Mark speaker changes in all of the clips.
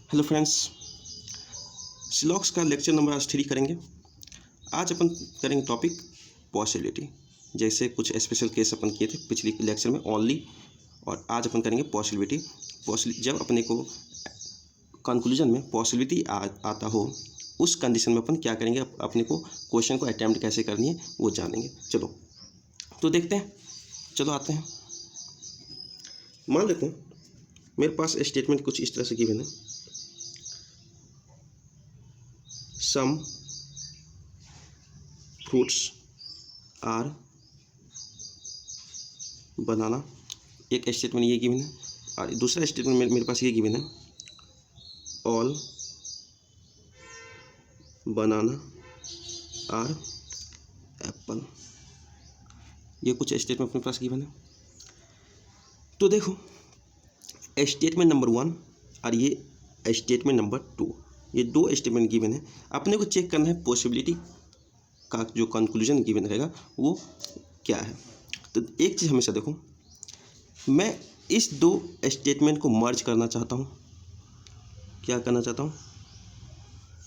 Speaker 1: Hello friends, सिलॉक्स का lecture number आज 3 करेंगे। आज अपन करेंगे टॉपिक पॉसिबिलिटी। जैसे कुछ स्पेशल केस अपन किए थे पिछली लेक्चर में ओनली, और आज अपन करेंगे पॉसिबिलिटी। जब अपने को कंक्लूजन में पॉसिबिलिटी आता हो, उस कंडीशन में अपन क्या करेंगे, अपने को क्वेश्चन को अटैम्प्ट कैसे करनी है वो जानेंगे। चलो तो देखते हैं, चलो आते हैं। मान लेते हैं मेरे पास स्टेटमेंट कुछ इस तरह से गिवन है, सम फ्रूट्स आर बनाना। एक स्टेटमेंट ये गिवन है, और दूसरा स्टेटमेंट मेरे पास ये गिवन है, ऑल बनाना आर एप्पल। ये कुछ स्टेटमेंट अपने पास गिवन है। तो देखो, स्टेटमेंट नंबर 1 और ये स्टेटमेंट नंबर 2, ये दो स्टेटमेंट गिवन है। अपने को चेक करना है पॉसिबिलिटी का जो कंक्लूजन गिवन रहेगा वो क्या है। तो एक चीज़ हमेशा देखो, मैं इस दो स्टेटमेंट को मर्ज करना चाहता हूँ। क्या करना चाहता हूँ?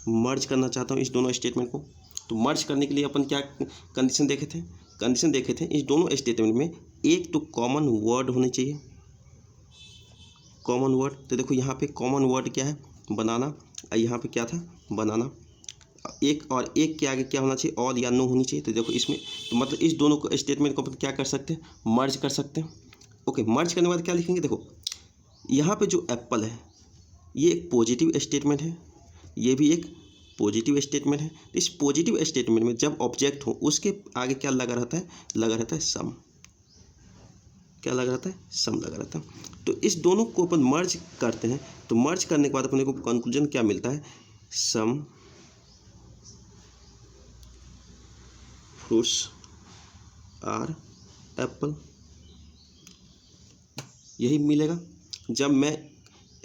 Speaker 1: मर्ज करना चाहता हूँ इस दोनों स्टेटमेंट को। तो मर्ज करने के लिए अपन क्या कंडीशन देखे थे? कंडीशन देखे थे इस दोनों स्टेटमेंट में एक तो कॉमन वर्ड होने चाहिए। कॉमन वर्ड, तो देखो यहाँ पे कॉमन वर्ड क्या है? बनाना। और यहाँ पे क्या था? बनाना। एक और एक के आगे क्या होना चाहिए? ऑल या नो होनी चाहिए। तो देखो इसमें, तो मतलब इस दोनों को स्टेटमेंट को अपन क्या कर सकते हैं? मर्ज कर सकते हैं। ओके, मर्ज करने के बाद क्या लिखेंगे? देखो यहाँ पे जो एप्पल है ये एक पॉजिटिव स्टेटमेंट है, ये भी एक पॉजिटिव स्टेटमेंट है। इस पॉजिटिव स्टेटमेंट में जब ऑब्जेक्ट हो उसके आगे क्या लगा रहता है? लगा रहता है सम। क्या लगा रहता है? सम लगा रहता है। तो इस दोनों को अपन मर्ज करते हैं। तो मर्ज करने के बाद अपने को कंक्लूजन क्या मिलता है? Some fruits are apple. यही मिलेगा जब मैं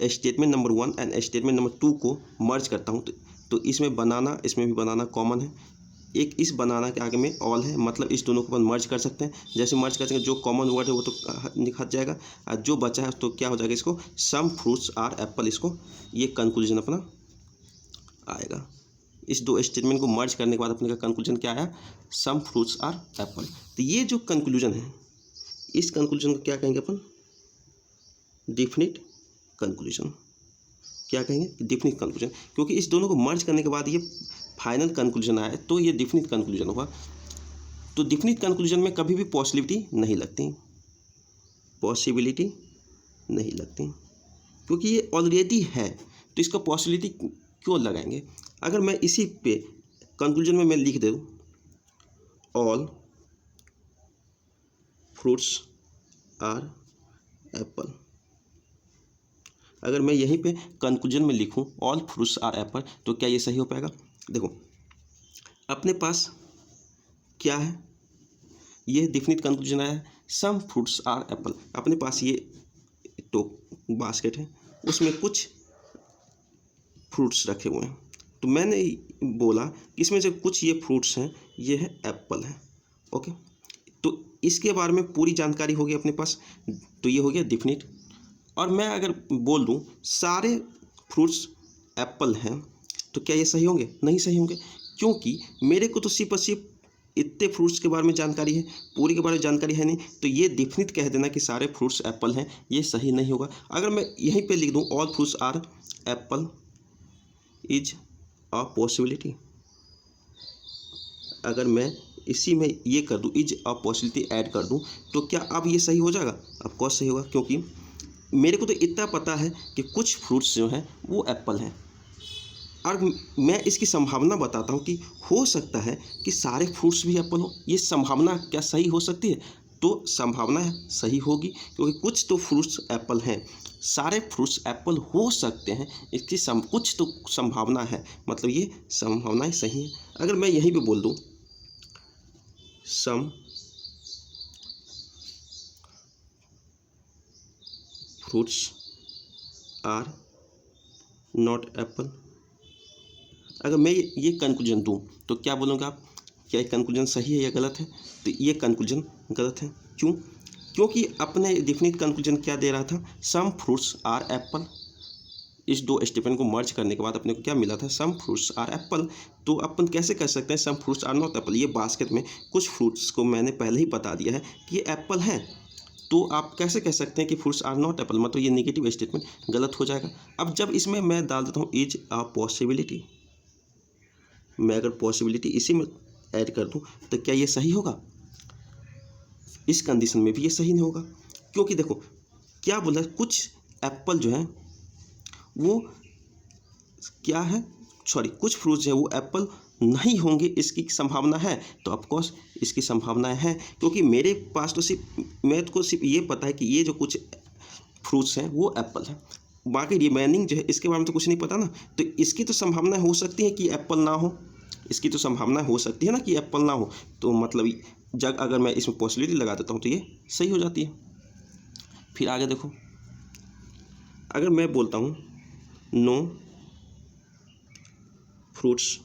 Speaker 1: statement number 1 and statement number 2 को मर्ज करता हूँ। तो इसमें बनाना, इसमें भी बनाना कॉमन है। एक इस बनाना के आगे में ऑल है, मतलब इस दोनों को अपन मर्ज कर सकते हैं। जैसे मर्ज कर सकेंगे, जो कॉमन वर्ड है वो तो हट जाएगा, और जो बचा है तो क्या हो जाएगा? इसको सम फ्रूट्स आर एप्पल, इसको ये कंक्लूजन अपना आएगा। इस दो स्टेटमेंट को मर्ज करने के बाद अपने का कंक्लूजन क्या आया? Some fruits are apple. तो ये जो कंक्लूजन है, इस कंक्लूजन को क्या कहेंगे अपन? Definite conclusion. क्या कहेंगे? Definite conclusion. क्योंकि इस दोनों को मर्ज करने के बाद ये फाइनल कंक्लूजन आया, तो ये डेफिनिट कंक्लूजन होगा। तो डेफिनिट कंक्लूजन में कभी भी पॉसिबिलिटी नहीं लगती, पॉसिबिलिटी नहीं लगती, क्योंकि ये ऑलरेडी है। तो इसका पॉसिबिलिटी क्यों लगाएंगे? अगर मैं इसी पे कंक्लूजन में मैं लिख दूँ ऑल फ्रूट्स आर एप्पल, अगर मैं यहीं पे कंक्लूजन में लिखूं ऑल फ्रूट्स आर एप्पल, तो क्या ये सही हो पाएगा? देखो अपने पास क्या है? ये डेफिनिट कंक्लूजन आया है, सम फ्रूट्स आर एप्पल। अपने पास ये तो बास्केट है, उसमें कुछ फ्रूट्स रखे हुए हैं। तो मैंने बोला कि इसमें जो कुछ ये फ्रूट्स हैं ये है एप्पल है। ओके, तो इसके बारे में पूरी जानकारी होगी अपने पास। तो ये हो गया डेफिनिट। और मैं अगर बोल दूं सारे फ्रूट्स एप्पल हैं, तो क्या ये सही होंगे? नहीं सही होंगे, क्योंकि मेरे को तो सिर्फ और सिर्फ इतने फ्रूट्स के बारे में जानकारी है, पूरी के बारे में जानकारी है नहीं। तो ये डेफिनिट कह देना कि सारे फ्रूट्स एप्पल हैं, ये सही नहीं होगा। अगर मैं यहीं पे लिख दूं all fruits are apple is a possibility, अगर मैं इसी में ये कर दूं इज अ पॉसिबिलिटी ऐड कर दूं, तो क्या अब ये सही हो जाएगा? ऑफ कोर्स सही होगा, क्योंकि मेरे को तो इतना पता है कि कुछ फ्रूट्स जो हैं वो एप्पल हैं, और मैं इसकी संभावना बताता हूँ कि हो सकता है कि सारे फ्रूट्स भी एप्पल हो। ये संभावना क्या सही हो सकती है? तो संभावना है सही होगी, क्योंकि कुछ तो फ्रूट्स एप्पल हैं, सारे फ्रूट्स एप्पल हो सकते हैं, इसकी कुछ तो संभावना है, मतलब ये संभावनाएं सही हैं। अगर मैं यहीं पे बोल दूँ some fruits are not apple, अगर मैं ये कंक्लूजन दूं, तो क्या बोलोगे आप? क्या ये कंक्लूजन सही है या गलत है? तो ये कंक्लूजन गलत है। क्यों? क्योंकि अपने डेफिनिट कंक्लूजन क्या दे रहा था? Some fruits are apple. इस दो स्टेटमेंट को मर्ज करने के बाद अपने को क्या मिला था, सम फ्रूट्स आर एप्पल। तो अपन कैसे कर सकते हैं some fruits are not apple. ये बास्केट में कुछ फ्रूट्स को मैंने पहले ही बता दिया है कि ये एप्पल हैं, तो आप कैसे कह सकते हैं कि फ्रूट्स आर नॉट एप्पल, मतलब ये नेगेटिव स्टेटमेंट गलत हो जाएगा। अब जब इसमें मैं डाल देता हूँ इज अ पॉसिबिलिटी, मैं अगर पॉसिबिलिटी इसी में ऐड कर दूँ तो क्या ये सही होगा? इस कंडीशन में भी ये सही नहीं होगा, क्योंकि देखो क्या बोला है, कुछ एप्पल जो है वो क्या है, सॉरी कुछ फ्रूट्स है वो एप्पल नहीं होंगे, इसकी संभावना है। तो ऑफकोर्स इसकी संभावनाएं हैं, क्योंकि मेरे पास तो मेरे को सिर्फ ये पता है कि ये जो कुछ फ्रूट्स हैं वो एप्पल है, बाकी रिमेनिंग जो है इसके बारे में तो कुछ नहीं पता ना। तो इसकी तो संभावना हो सकती है कि एप्पल ना हो, इसकी तो संभावना हो सकती है ना कि एप्पल ना हो। तो मतलब जब अगर मैं इसमें पॉसिबिलिटी लगा देता हूँ तो ये सही हो जाती है। फिर आगे देखो, अगर मैं बोलता हूँ नो फ्रूट्स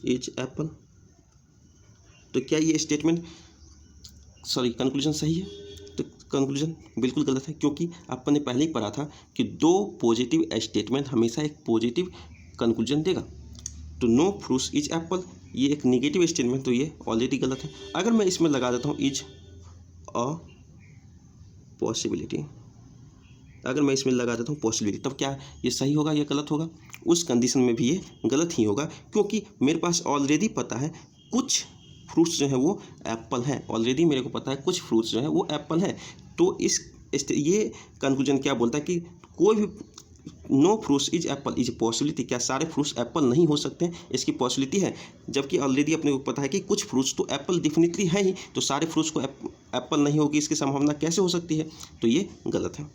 Speaker 1: इज एप्पल, तो क्या ये स्टेटमेंट कंक्लूजन सही है? तो कंक्लूजन बिल्कुल गलत है, क्योंकि अपन ने पहले ही पढ़ा था कि दो पॉजिटिव स्टेटमेंट हमेशा एक पॉजिटिव कंक्लूजन देगा। तो नो फ्रूट्स इज एप्पल ये एक नेगेटिव स्टेटमेंट, तो ये ऑलरेडी गलत है। अगर मैं इसमें लगा देता हूँ इज अ पॉसिबिलिटी, अगर मैं इसमें लगा देता हूँ पॉसिबिलिटी, तब क्या ये सही होगा या गलत होगा? उस कंडीशन में भी ये गलत ही होगा, क्योंकि मेरे पास ऑलरेडी पता है कुछ फ्रूट्स जो है वो एप्पल हैं, ऑलरेडी मेरे को पता है कुछ फ्रूट्स जो है वो एप्पल हैं। तो ये कंक्लूजन क्या बोलता है कि कोई भी no fruits is apple is possibility, क्या सारे फ्रूट्स एप्पल नहीं हो सकते हैं, इसकी पॉसिबिलिटी है। जबकि ऑलरेडी अपने को पता है कि कुछ फ्रूट्स तो एप्पल डेफिनेटली है ही, तो सारे फ्रूट्स को एप्पल नहीं होगी, इसकी संभावना कैसे हो सकती है? तो ये गलत है।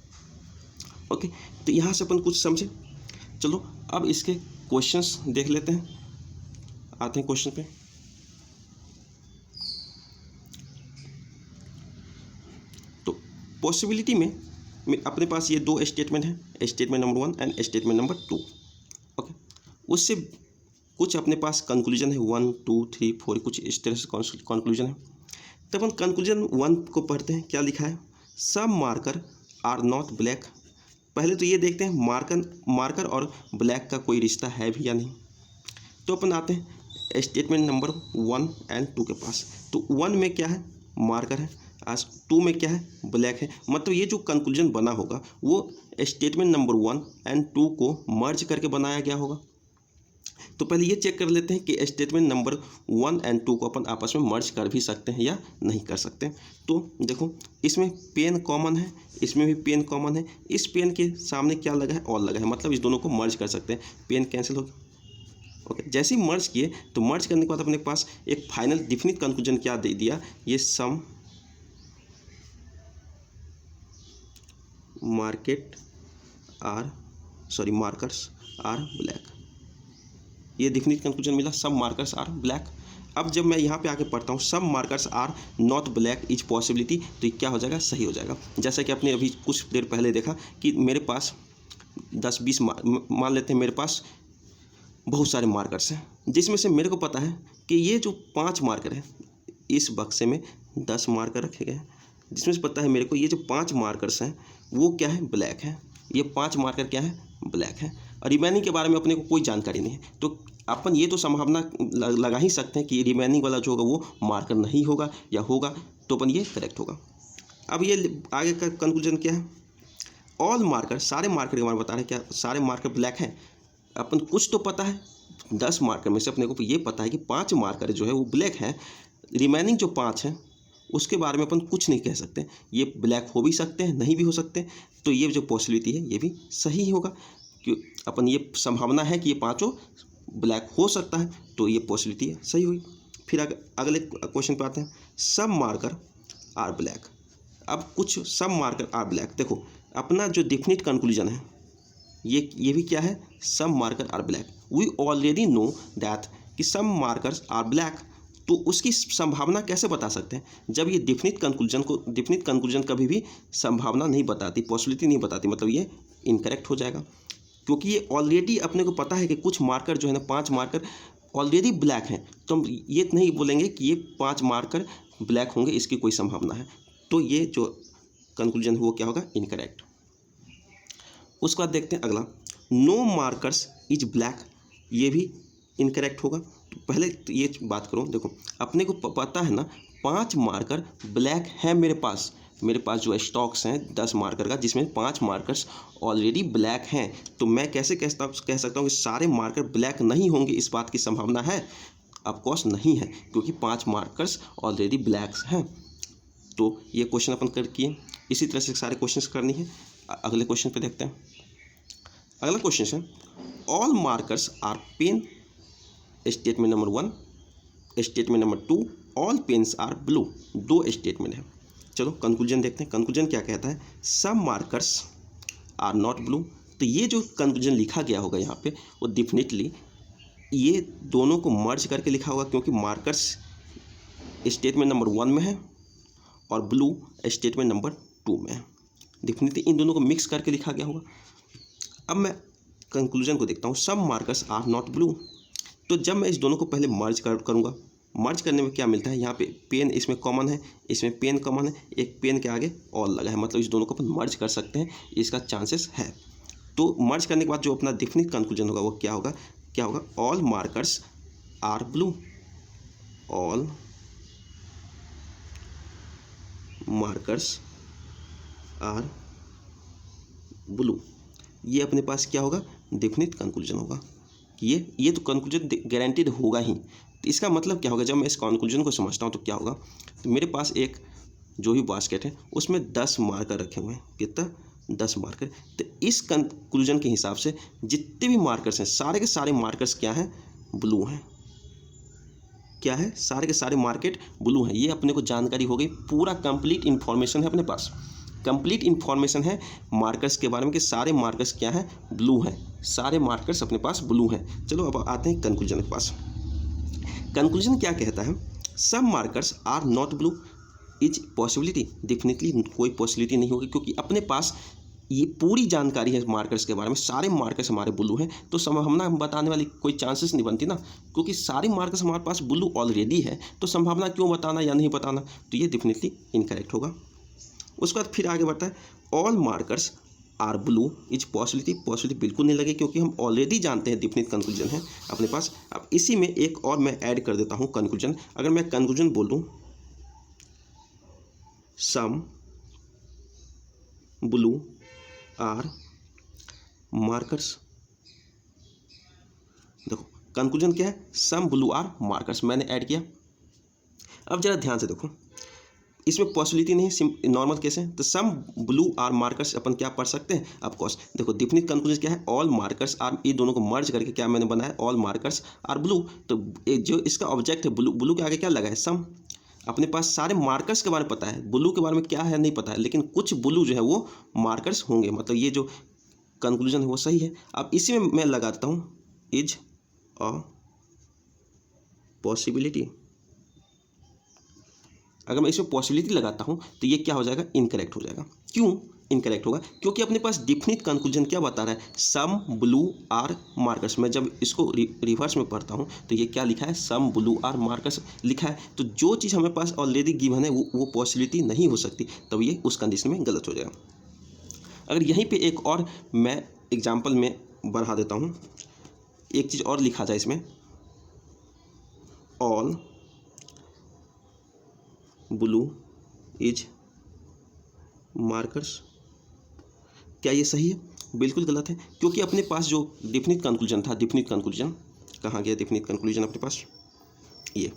Speaker 1: ओके, तो यहाँ से अपन कुछ समझे। चलो अब इसके क्वेश्चंस देख लेते हैं, आते हैं क्वेश्चन पे। तो पॉसिबिलिटी में अपने पास ये दो स्टेटमेंट हैं, statement number 1 and statement number 2। Okay, उससे कुछ अपने पास कंक्लूजन है 1 2 3 4, कुछ इस तरह से कंक्लूजन है। तब हम कंक्लूजन 1 को पढ़ते हैं, क्या लिखा है, some marker are not black. पहले तो ये देखते हैं मार्कर और ब्लैक का कोई रिश्ता है भी या नहीं। तो अपन आते हैं स्टेटमेंट नंबर 1 एंड 2 के पास। तो 1 में क्या है, मार्कर है, आज 2 में क्या है, ब्लैक है। मतलब ये जो कंक्लूजन बना होगा वो स्टेटमेंट नंबर 1 एंड 2 को मर्ज करके बनाया गया होगा। तो पहले ये चेक कर लेते हैं कि स्टेटमेंट नंबर 1 एंड 2 को अपन आपस में मर्ज कर भी सकते हैं या नहीं कर सकते। तो देखो इसमें पेन कॉमन है, इसमें भी पेन कॉमन है, इस पेन के सामने क्या लगा है, ऑल लगा है, मतलब इस दोनों को मर्ज कर सकते हैं, पेन कैंसिल हो गया। ओके, जैसे ही मर्ज किए तो मर्ज करने के बाद अपने पास एक फाइनल डिफिनिट कंक्लूजन क्या दे दिया, ये सम मार्कर्स आर ब्लैक, ये डिफिनिट कंक्लूजन मिला, सम मार्कर्स आर ब्लैक। अब जब मैं यहाँ पे आके पढ़ता हूँ some markers are not black is possibility, तो ये क्या हो जाएगा, सही हो जाएगा। जैसा कि आपने अभी कुछ देर पहले देखा कि मेरे पास 10-20 मान लेते हैं, मेरे पास बहुत सारे मार्कर्स हैं, जिसमें से मेरे को पता है कि ये जो 5 मार्कर है, इस बक्से में 10 मार्कर रखे गए हैं, जिसमें से पता है मेरे को ये जो 5 मार्कर्स हैं वो क्या है, ब्लैक है। ये 5 मार्कर क्या है, ब्लैक है, और रिमेनिंग के बारे में अपने को कोई जानकारी नहीं है। तो अपन ये तो संभावना लगा ही सकते हैं कि रिमेनिंग वाला जो होगा वो मार्कर नहीं होगा, या होगा तो अपन ये करेक्ट होगा। अब ये आगे का कंक्लूजन क्या है, ऑल मार्कर, सारे मार्कर के बारे में बता रहे हैं, क्या सारे मार्कर ब्लैक हैं? अपन कुछ तो पता है, 10 मार्कर में से अपने को ये पता है कि 5 मार्कर जो है वो ब्लैक हैं, रिमेनिंग जो 5 हैं उसके बारे में अपन कुछ नहीं कह सकते, ये ब्लैक हो भी सकते हैं, नहीं भी हो सकते। तो ये जो पॉसिबिलिटी है ये भी सही होगा, क्यों अपन ये संभावना है कि ये 5 ब्लैक हो सकता है, तो ये पॉसिबिलिटी है, सही हुई। फिर अगले क्वेश्चन पे आते हैं, सम मार्कर आर ब्लैक। अब कुछ सम मार्कर आर ब्लैक, देखो अपना जो डेफिनिट कंक्लूजन है ये भी क्या है, some marker are black. We already know that कि सम मार्कर्स आर ब्लैक, तो उसकी संभावना कैसे बता सकते हैं, जब ये डेफिनिट कंक्लूजन कभी भी संभावना नहीं बताती, पॉसिबिलिटी नहीं बताती, मतलब ये इनकरेक्ट हो जाएगा, क्योंकि ये ऑलरेडी अपने को पता है कि कुछ मार्कर जो है ना, 5 मार्कर ऑलरेडी ब्लैक हैं, तो हम ये नहीं बोलेंगे कि ये 5 मार्कर ब्लैक होंगे, इसकी कोई संभावना है। तो ये जो कंक्लूजन है वो क्या होगा, इनकरेक्ट। उसके बाद देखते हैं अगला, नो मार्कर्स इज ब्लैक, ये भी इनकरेक्ट होगा। तो पहले तो ये बात करो, देखो अपने को पता है ना 5 मार्कर ब्लैक है मेरे पास जो स्टॉक्स हैं 10 मार्कर का, जिसमें 5 मार्कर्स ऑलरेडी ब्लैक हैं। तो मैं कैसे कह सकता हूँ कि सारे मार्कर ब्लैक नहीं होंगे, इस बात की संभावना है? ऑफकोर्स नहीं है, क्योंकि 5 मार्कर्स ऑलरेडी ब्लैक्स हैं। तो ये क्वेश्चन अपन कर किए। इसी तरह से सारे क्वेश्चंस करनी है। अगले क्वेश्चन पे देखते हैं। अगला क्वेश्चन है, all markers are pen, statement number 1, statement number 2, all pens are blue. 2 statement है। चलो कंक्लूजन देखते हैं। कंक्लूजन क्या कहता है, some markers are not blue. तो ये जो कंक्लूजन लिखा गया होगा यहाँ पे, वो डेफिनेटली ये दोनों को मर्ज करके लिखा होगा, क्योंकि मार्कर्स स्टेटमेंट नंबर 1 में है और ब्लू स्टेटमेंट नंबर 2 में है। डेफिनेटली इन दोनों को मिक्स करके लिखा गया होगा। अब मैं कंक्लूजन को देखता हूँ, some markers are not blue. तो जब मैं इस दोनों को पहले मर्ज करूँगा, मर्ज करने में क्या मिलता है, यहाँ पे पेन इसमें कॉमन है, इसमें पेन कॉमन है, एक पेन के आगे ऑल लगा है, मतलब इस दोनों को अपन मर्ज कर सकते हैं, इसका चांसेस है। तो मर्ज करने के बाद जो अपना डेफिनिट कंक्लूजन होगा वो क्या होगा, all markers are blue, all markers are blue. ये अपने पास क्या होगा, डेफिनिट कंक्लूजन होगा। ये तो कंक्लूजन गारंटीड होगा ही। तो इसका मतलब क्या होगा, जब मैं इस कंक्लूजन को समझता हूँ तो क्या होगा, तो मेरे पास एक जो भी बास्केट है उसमें 10 मार्कर रखे हुए हैं। कितना, 10 मार्कर। तो इस कंक्लूजन के हिसाब से जितने भी मार्कर्स हैं, सारे के सारे मार्कर्स क्या हैं, ब्लू हैं। क्या है, सारे के सारे मार्केट ब्लू हैं। ये अपने को जानकारी हो गई, पूरा कंप्लीट इन्फॉर्मेशन है अपने पास, कंप्लीट इन्फॉर्मेशन है मार्कर्स के बारे में कि सारे मार्कर्स क्या हैं, ब्लू हैं, सारे मार्कर्स अपने पास ब्लू हैं। चलो अब आते हैं कंक्लूजन के पास। कंक्लूजन क्या कहता है, some markers are not blue is possibility. Definitely कोई पॉसिबिलिटी नहीं होगी, क्योंकि अपने पास ये पूरी जानकारी है मार्कर्स के बारे में, सारे मार्कर्स हमारे ब्लू हैं। तो संभावना बताने वाली कोई चांसेस नहीं बनती ना, क्योंकि सारे मार्कर्स हमारे पास ब्लू ऑलरेडी है, तो संभावना क्यों बताना या नहीं बताना। तो ये डेफिनेटली इनकरेक्ट होगा। उसके बाद फिर आगे बढ़ता है, all markers are blue is possibility बिल्कुल नहीं लगे, क्योंकि हम ऑलरेडी जानते हैं डेफिनिट कंक्लूजन है अपने पास। अब इसी में एक और मैं ऐड कर देता हूँ कंक्लूजन। अगर मैं कंक्लूजन बोल दूँ, सम ब्लू आर मार्कर्स, देखो कंक्लूजन क्या है, सम ब्लू आर मार्कर्स, मैंने ऐड किया। अब जरा ध्यान से देखो, इसमें पॉसिबिलिटी नहीं है, नॉर्मल केस है। तो सम ब्लू आर मार्कर्स अपन क्या पढ़ सकते हैं, ऑफ कोर्स। देखो डेफिनिट कंक्लूजन क्या है, ऑल मार्कर्स आर, ये दोनों को मर्ज करके क्या मैंने बनाया, ऑल मार्कर्स आर ब्लू। तो जो इसका ऑब्जेक्ट है ब्लू, ब्लू के आगे क्या लगा है, सम। अपने पास सारे मार्कर्स के बारे में पता है, ब्लू के बारे में क्या है नहीं पता है, लेकिन कुछ ब्लू जो है वो मार्कर्स होंगे, मतलब ये जो कंक्लूजन है वो सही है। अब इसी में मैं लगाता हूँ इज अ पॉसिबिलिटी। अगर मैं इसमें पॉसिबिलिटी लगाता हूँ तो ये क्या हो जाएगा, इनकरेक्ट हो जाएगा। क्यों इनकरेक्ट होगा, क्योंकि अपने पास डेफिनिट कंक्लूजन क्या बता रहा है, सम ब्लू आर मार्कर्स। मैं जब इसको रिवर्स में पढ़ता हूँ तो ये क्या लिखा है, सम ब्लू आर मार्कर्स लिखा है। तो जो चीज़ हमें पास ऑलरेडी गिवन है वो पॉसिबिलिटी नहीं हो सकती, तब ये उस कंडीशन में गलत हो जाएगा। अगर यहीं पे एक और मैं एग्जाम्पल में बढ़ा देता हूँ, एक चीज़ और लिखा जाए इसमें, ऑल ब्लू इज मार्कर्स, क्या ये सही है, बिल्कुल गलत है। क्योंकि अपने पास जो डेफिनिट कंक्लूजन था, डेफिनिट कंक्लूजन कहाँ गया, डेफिनिट कंक्लूजन अपने पास ये,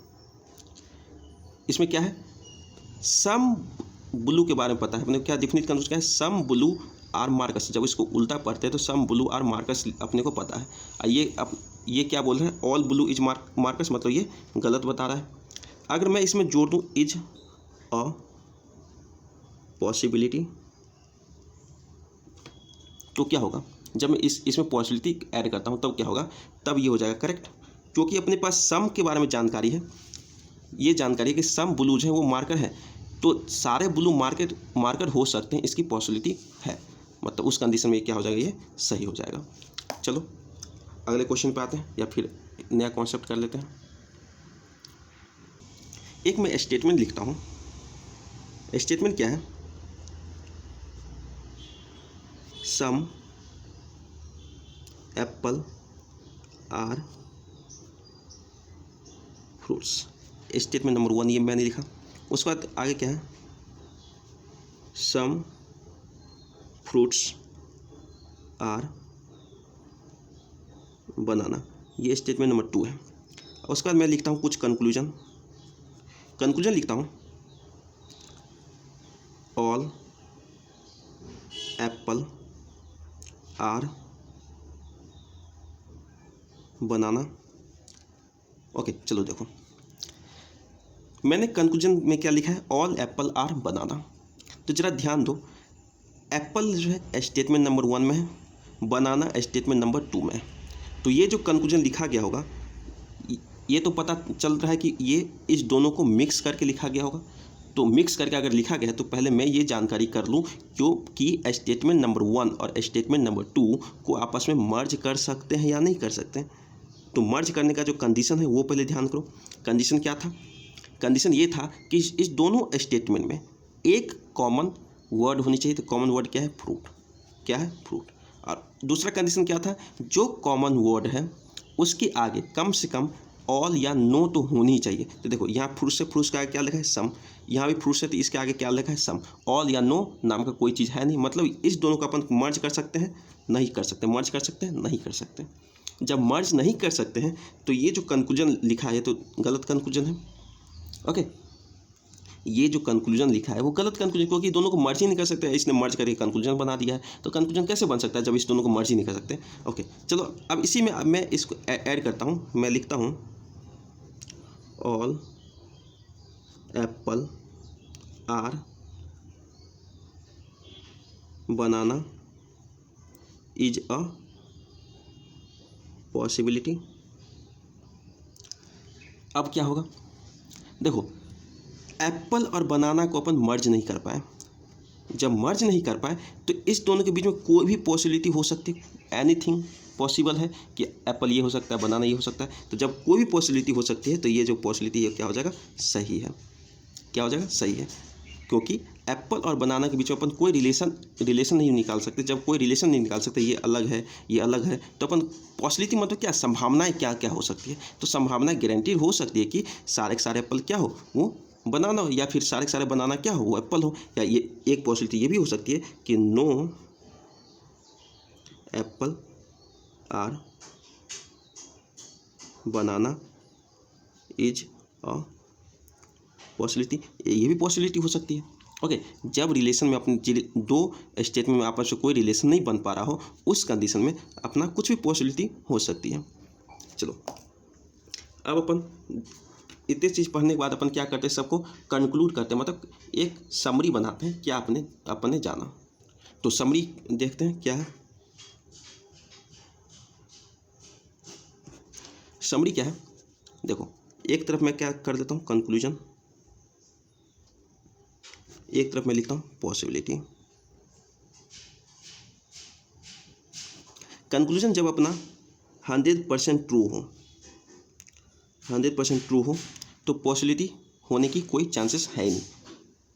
Speaker 1: इसमें क्या है, सम ब्लू के बारे में पता है अपने क्या, डेफिनिट कंक्लूजन क्या है, सम ब्लू आर मार्कर्स। जब इसको उल्टा पढ़ते हैं तो सम ब्लू आर मार्कर्स अपने को पता है। ये क्या बोल रहे हैं, ऑल ब्लू इज मार्कर्स, मतलब ये गलत बता रहा है। अगर मैं इसमें जोड़ दूँ इज अ पॉसिबिलिटी, तो क्या होगा, जब मैं इसमें पॉसिबिलिटी ऐड करता हूँ तब क्या होगा, तब ये हो जाएगा करेक्ट। क्योंकि अपने पास सम के बारे में जानकारी है, ये जानकारी है कि सम ब्लूज हैं वो मार्कर है, तो सारे ब्लू मार्कर हो सकते हैं, इसकी पॉसिबिलिटी है, मतलब उस कंडीशन में क्या हो जाएगा, ये सही हो जाएगा। चलो अगले क्वेश्चन पे आते हैं, या फिर नया कॉन्सेप्ट कर लेते हैं। एक मैं स्टेटमेंट लिखता हूँ। स्टेटमेंट क्या है, some apple are fruits. Statement number 1 ये मैंने लिखा। उसके बाद आगे क्या है, सम फ्रूट्स आर बनाना, ये स्टेटमेंट नंबर 2 है। उसके बाद मैं लिखता हूँ कुछ कंक्लूजन लिखता हूँ, all apple are banana. Okay चलो देखो, मैंने कंक्लूजन में क्या लिखा है, ऑल एप्पल आर बनाना। तो जरा ध्यान दो, एप्पल जो है स्टेटमेंट नंबर 1 में है, बनाना स्टेटमेंट नंबर 2 में है। तो ये जो कंक्लूजन लिखा गया होगा, ये तो पता चल रहा है कि ये इस दोनों को मिक्स करके लिखा गया होगा। तो मिक्स करके अगर लिखा गया है तो पहले मैं ये जानकारी कर लूँ क्योंकि स्टेटमेंट नंबर 1 और स्टेटमेंट नंबर 2 को आपस में मर्ज कर सकते हैं या नहीं कर सकते हैं। तो मर्ज करने का जो कंडीशन है वो पहले ध्यान करो। कंडीशन क्या था, कंडीशन ये था कि इस दोनों स्टेटमेंट में एक कॉमन वर्ड होनी चाहिए। तो कॉमन वर्ड क्या है, फ्रूट। क्या है, फ्रूट। और दूसरा कंडीशन क्या था, जो कॉमन वर्ड है उसके आगे कम से कम ऑल या नो तो होनी ही चाहिए। तो देखो यहाँ फ्रूट से फ्रूट्स के आगे क्या लिखा है, सम। यहाँ भी फ्रूट से तो इसके आगे क्या लिखा है, सम। ऑल या नो नाम का कोई चीज़ है नहीं, मतलब इस दोनों को अपन मर्ज कर सकते हैं, नहीं कर सकते। मर्ज कर सकते हैं, नहीं कर सकते। जब मर्ज नहीं कर सकते हैं तो ये जो कंक्लूजन लिखा है तो गलत कंक्लूजन है। ओके, ये जो कंक्लूजन लिखा है वो गलत कंक्लूजन, क्योंकि दोनों को मर्ज ही नहीं कर सकते। इसने मर्ज करके कंक्लूजन बना दिया है, तो कंक्लूजन कैसे बन सकता है जब इस दोनों को मर्ज ही नहीं कर सकते। ओके चलो, अब इसी में अब मैं इसको ऐड करता हूँ। मैं लिखता हूँ all apple are banana is a possibility. अब क्या होगा, देखो एप्पल और बनाना को अपन मर्ज नहीं कर पाए। जब मर्ज नहीं कर पाए तो इस दोनों के बीच में कोई भी पॉसिबिलिटी हो सकती है, एनीथिंग पॉसिबल है कि एप्पल ये हो सकता है, बनाना ये हो सकता है। तो जब कोई भी पॉसिबिलिटी हो सकती है तो ये जो पॉसिबिलिटी है क्या हो जाएगा, सही है। क्या हो जाएगा, सही है, क्योंकि एप्पल और बनाना के बीच में अपन कोई रिलेशन नहीं निकाल सकते। जब कोई रिलेशन नहीं निकाल सकते, ये अलग है ये अलग है, तो अपन पॉसिबिलिटी मतलब क्या, संभावनाएं क्या क्या हो सकती है। तो संभावनाएं गारंटीड हो सकती है कि सारे के सारे एप्पल क्या हो, वो बनाना हो, या फिर सारे के सारे बनाना क्या हो, वो एप्पल हो। या ये एक पॉसिबिलिटी ये भी हो सकती है कि no apple are banana is a possibility, ये भी पॉसिबिलिटी हो सकती है। ओके, जब रिलेशन में अपने दो स्टेटमेंट में आपस में कोई रिलेशन नहीं बन पा रहा हो, उस कंडीशन में अपना कुछ भी पॉसिबिलिटी हो सकती है। चलो, अब अपन इतनी चीज़ पढ़ने के बाद अपन क्या करते हैं, सबको कंक्लूड करते हैं, मतलब एक समरी बनाते हैं क्या अपने जाना। तो समरी देखते हैं क्या है। समरी क्या है, देखो एक तरफ मैं क्या कर देता हूँ, कंक्लूजन, एक तरफ मैं लिखता हूँ पॉसिबिलिटी। कंक्लूजन जब अपना 100% ट्रू हो, 100% ट्रू हो तो पॉसिबिलिटी होने की कोई चांसेस है ही नहीं।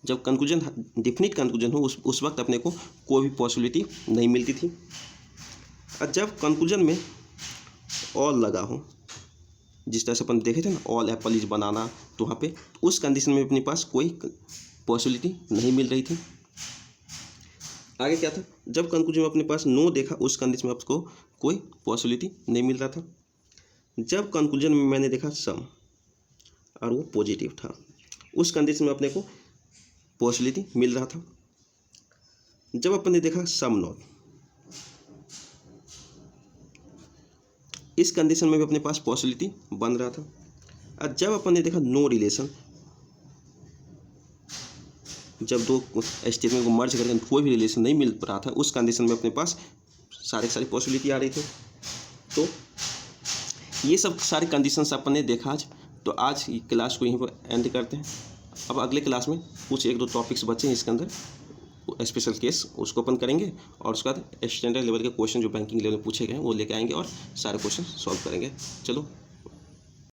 Speaker 1: जब कंक्लूजन डेफिनिट कंक्लूजन हो उस वक्त अपने को कोई भी पॉसिबिलिटी नहीं मिलती थी। और जब कंक्लूजन में ऑल लगा हो, जिस तरह से अपन देखे थे ना, ऑल एप्पल इज बनाना, तो वहाँ पे उस कंडीशन में अपने पास कोई पॉसिबिलिटी नहीं मिल रही थी। आगे क्या था, जब कंक्लूजन में अपने पास नो देखा, उस कंडीशन में आपको कोई पॉसिबिलिटी नहीं मिल रहा था। जब कंक्लूजन में मैंने देखा सम और वो पॉजिटिव था, उस कंडीशन में अपने को पॉसिबिलिटी मिल रहा था। जब अपन ने देखा सम नॉट, इस कंडीशन में भी अपने पास पॉसिबिलिटी बन रहा था। और जब अपन ने देखा नो रिलेशन, जब दो स्टेटमेंट को मर्ज करके कोई भी रिलेशन नहीं मिल रहा था, उस कंडीशन में अपने पास सारी पॉसिबिलिटी आ रही थी। तो ये सब सारे कंडीशंस अपन ने देखा आज। तो आज की क्लास को यहीं पर एंड करते हैं। अब अगले क्लास में कुछ 1-2 टॉपिक्स बचे हैं इसके अंदर, स्पेशल केस उसको अपन करेंगे, और उसके बाद स्टैंडर्ड लेवल के क्वेश्चन जो बैंकिंग लेवल में पूछे गए हैं वो लेके आएंगे और सारे क्वेश्चन सॉल्व करेंगे। चलो।